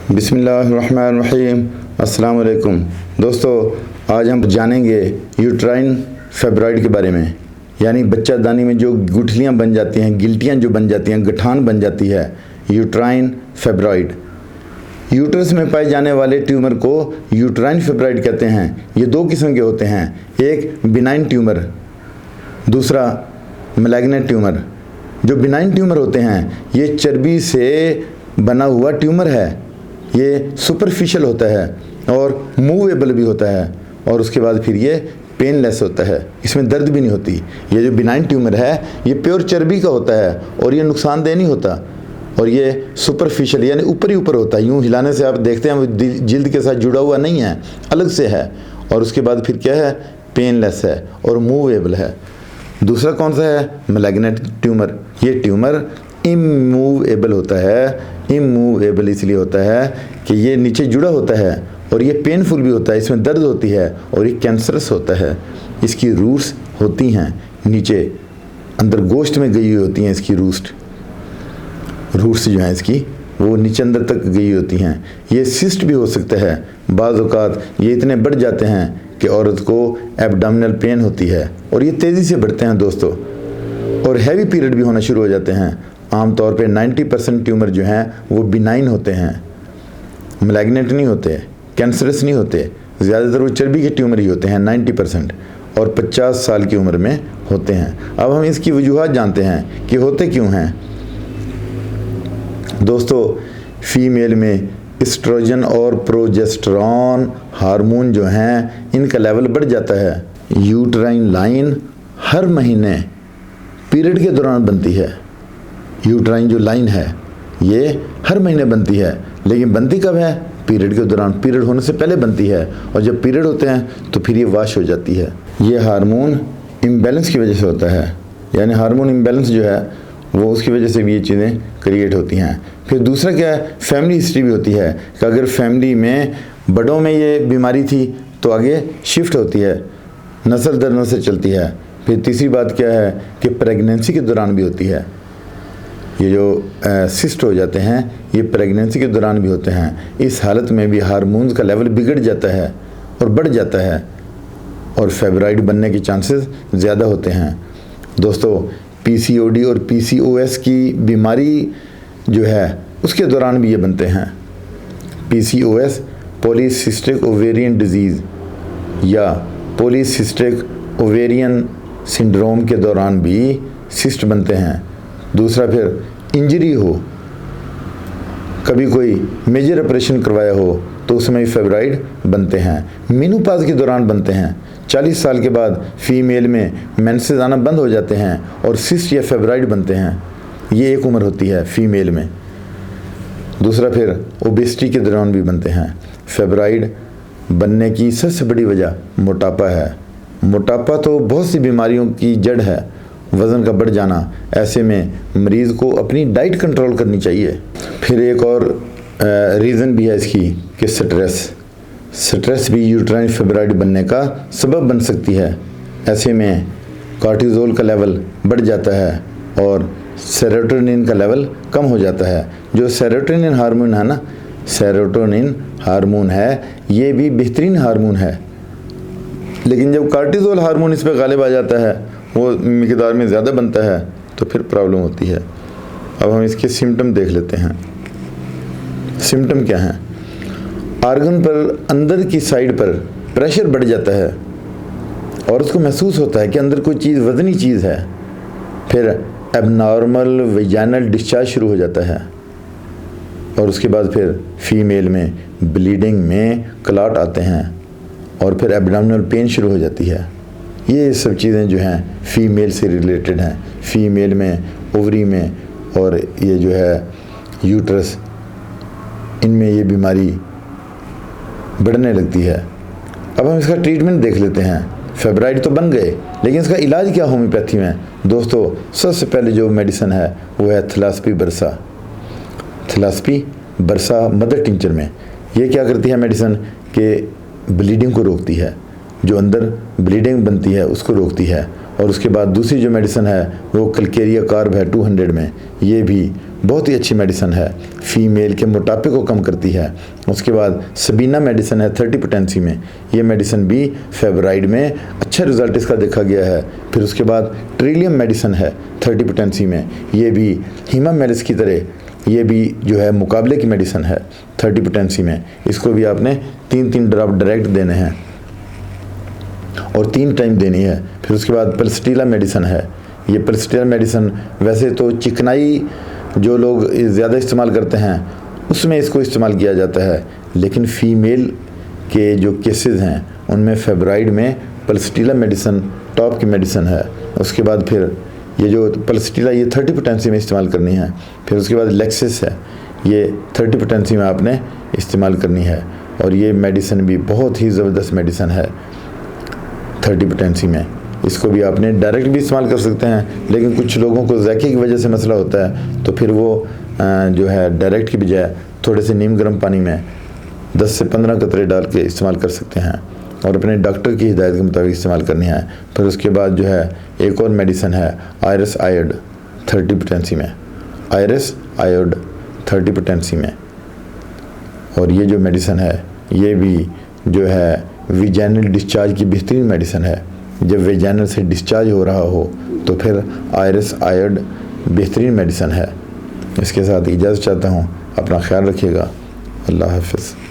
बिस्मिल्लाहिर्रहमानिर्रहीम। अस्सलाम वालेकुम दोस्तों, आज हम जानेंगे यूट्राइन फाइब्रॉइड के बारे में, यानी बच्चादानी में जो गुठलियाँ बन जाती हैं, गिल्टियाँ जो बन जाती हैं, गठान बन जाती है, यूट्राइन फाइब्रॉइड। यूट्रस में पाए जाने वाले ट्यूमर को यूट्राइन फाइब्रॉइड कहते हैं। ये दो किस्म के होते हैं, एक बिनाइन ट्यूमर, दूसरा मैलिग्नेंट ट्यूमर। जो बिनाइन ट्यूमर होते हैं ये चर्बी से बना हुआ ट्यूमर है, ये सुपरफिशियल होता है और मूवेबल भी होता है, और उसके बाद फिर ये पेनलेस होता है, इसमें दर्द भी नहीं होती। ये जो बिनाइन ट्यूमर है ये प्योर चर्बी का होता है और ये नुकसानदेह नहीं होता, और ये सुपरफिशियल यानी ऊपर ही ऊपर होता है। यूँ हिलाने से आप देखते हैं वो जिल्द के साथ जुड़ा हुआ नहीं है, अलग से है। और उसके बाद फिर क्या है, पेनलेस है और मूवेबल है। दूसरा कौन सा है, मैलिग्नेंट ट्यूमर। ये ट्यूमर इमूवेबल होता है। इमूवेबल इसलिए होता है कि ये नीचे जुड़ा होता है और ये पेनफुल भी होता है, इसमें दर्द होती है और ये कैंसरस होता है। इसकी रूट्स होती हैं नीचे अंदर गोश्त में गई हुई होती हैं, इसकी रूट्स जो हैं इसकी वो नीचे अंदर तक गई होती हैं। ये सिस्ट भी हो सकता है, बाज़ औक़ात ये इतने बढ़ जाते हैं कि औरत को एब्डोमिनल पेन होती है और ये तेज़ी से बढ़ते हैं दोस्तों, और हैवी पीरियड भी होना शुरू हो जाते हैं। आमतौर पे 90% ट्यूमर जो हैं वो बिनाइन होते हैं, मैलिग्नेंट नहीं होते, कैंसरस नहीं होते। ज़्यादातर वो चर्बी के ट्यूमर ही होते हैं 90%, और 50 साल की उम्र में होते हैं। अब हम इसकी वजूहात जानते हैं कि होते क्यों हैं। दोस्तों, फीमेल में एस्ट्रोजन और प्रोजेस्टेरॉन हार्मोन जो हैं इनका लेवल बढ़ जाता है। यूट्राइन लाइन हर महीने पीरियड के दौरान बनती है। यूट्राइन जो लाइन है ये हर महीने बनती है, लेकिन बनती कब है, पीरियड के दौरान। पीरियड होने से पहले बनती है, और जब पीरियड होते हैं तो फिर ये वाश हो जाती है। ये हार्मोन इम्बैलेंस की वजह से होता है, यानी हार्मोन इम्बैलेंस जो है वो उसकी वजह से भी ये चीज़ें क्रिएट होती हैं। फिर दूसरा क्या है, फैमिली हिस्ट्री भी होती है कि अगर फैमिली में बड़ों में ये बीमारी थी तो आगे शिफ्ट होती है, नस्ल दर नस्ल चलती है। फिर तीसरी बात क्या है कि प्रेगनेंसी के दौरान भी होती है। ये जो सिस्ट हो जाते हैं ये प्रेगनेंसी के दौरान भी होते हैं। इस हालत में भी हार्मोन्स का लेवल बिगड़ जाता है और बढ़ जाता है, और फाइब्रॉइड बनने के चांसेस ज़्यादा होते हैं। दोस्तों, पीसीओडी और पीसीओएस की बीमारी जो है उसके दौरान भी ये बनते हैं। पीसीओएस पॉलीसिस्टिक ओवेरियन डिजीज़ या पॉलीसिस्टिक ओवेरियन सिंड्रोम के दौरान भी सिस्ट बनते हैं। दूसरा, फिर इंजरी हो, कभी कोई मेजर ऑपरेशन करवाया हो तो उसमें फाइब्रॉइड बनते हैं। मेनोपॉज के दौरान बनते हैं। 40 साल के बाद फीमेल में मेंसेस आना बंद हो जाते हैं और सिस्ट या फाइब्रॉइड बनते हैं। ये एक उम्र होती है फीमेल में। दूसरा, फिर ओबेसिटी के दौरान भी बनते हैं। फाइब्रॉइड बनने की सबसे बड़ी वजह मोटापा है। मोटापा तो बहुत सी बीमारियों की जड़ है, वज़न का बढ़ जाना। ऐसे में मरीज़ को अपनी डाइट कंट्रोल करनी चाहिए। फिर एक और रीज़न भी है इसकी कि स्ट्रेस भी यूट्राइन फाइब्रॉइड बनने का सबब बन सकती है। ऐसे में कॉर्टिज़ोल का लेवल बढ़ जाता है और सेरोटोनिन का लेवल कम हो जाता है। जो सेरोटोनिन हार्मोन है ना, सेरोटोनिन हार्मोन है, ये भी बेहतरीन हार्मोन है, लेकिन जब कॉर्टिज़ोल हार्मोन इस पर गालिब आ जाता है, वो मिकदार में ज़्यादा बनता है, तो फिर प्रॉब्लम होती है। अब हम इसके सिम्टम देख लेते हैं। सिम्टम क्या हैं, आर्गन पर अंदर की साइड पर प्रेशर बढ़ जाता है और उसको महसूस होता है कि अंदर कोई चीज़, वज़नी चीज़ है। फिर एबनॉर्मल वेजाइनल डिस्चार्ज शुरू हो जाता है, और उसके बाद फिर फीमेल में ब्लीडिंग में क्लॉट आते हैं, और फिर एब्डोमिनल पेन शुरू हो जाती है। ये सब चीज़ें जो हैं फीमेल से रिलेटेड हैं। फीमेल में ओवरी में और ये जो है यूट्रस, इनमें ये बीमारी बढ़ने लगती है। अब हम इसका ट्रीटमेंट देख लेते हैं। फाइब्रॉइड तो बन गए, लेकिन इसका इलाज क्या होम्योपैथी में। दोस्तों, सबसे पहले जो मेडिसिन है वो है थैलास्पी बरसा। थैलास्पी बरसा मदर टिंचर में ये क्या करती है मेडिसिन कि ब्लीडिंग को रोकती है, जो अंदर ब्लीडिंग बनती है उसको रोकती है। और उसके बाद दूसरी जो मेडिसिन है वो कलकेरिया कार्ब है 200 में, ये भी बहुत ही अच्छी मेडिसिन है, फ़ीमेल के मोटापे को कम करती है। उसके बाद सबीना मेडिसिन है 30 पोटेंसी में, ये मेडिसिन भी फेब्राइड में अच्छा रिज़ल्ट इसका देखा गया है। फिर उसके बाद ट्रिलियम मेडिसिन है 30 पोटेंसी में, ये भी हीमामेलिस की तरह ये भी जो है मुकाबले की मेडिसिन है 30 पोटेंसी में। इसको भी आपने 3-3 ड्रॉप डायरेक्ट देने हैं और 3 टाइम देनी है। फिर उसके बाद पल्सटीला मेडिसिन है, ये पल्सटीला मेडिसिन वैसे तो चिकनाई जो लोग ज़्यादा इस्तेमाल करते हैं उसमें इसको इस्तेमाल किया जाता है, लेकिन फ़ीमेल के जो केसेस हैं उनमें फेब्राइड में पल्सटीला मेडिसिन टॉप की मेडिसिन है। उसके बाद फिर ये जो पल्सटीला ये 30 पोटेंसी में इस्तेमाल करनी है। फिर उसके बाद लेक्सिस है, ये 30 पोटेंसी में आपने इस्तेमाल करनी है और ये मेडिसिन भी बहुत ही ज़बरदस्त मेडिसिन है 30 पोटेंसी में। इसको भी आपने डायरेक्ट भी इस्तेमाल कर सकते हैं, लेकिन कुछ लोगों को ज़ायके की वजह से मसला होता है तो फिर वो जो है डायरेक्ट की बजाय थोड़े से नीम गर्म पानी में 10 से 15 कतरे डाल के इस्तेमाल कर सकते हैं और अपने डॉक्टर की हिदायत के मुताबिक इस्तेमाल करनी है। फिर उसके बाद जो है एक और मेडिसिन है आयरस आयोड 30 पोटेंसी में, आयरस आयोड 30 पोटेंसी में। और ये जो मेडिसिन है ये भी जो है विजाइनल डिस्चार्ज की बेहतरीन मेडिसिन है। जब विजाइनल से डिस्चार्ज हो रहा हो तो फिर आयरस आयोड बेहतरीन मेडिसिन है। इसके साथ इजाज़त चाहता हूँ, अपना ख्याल रखिएगा। अल्लाह हाफ़िज़।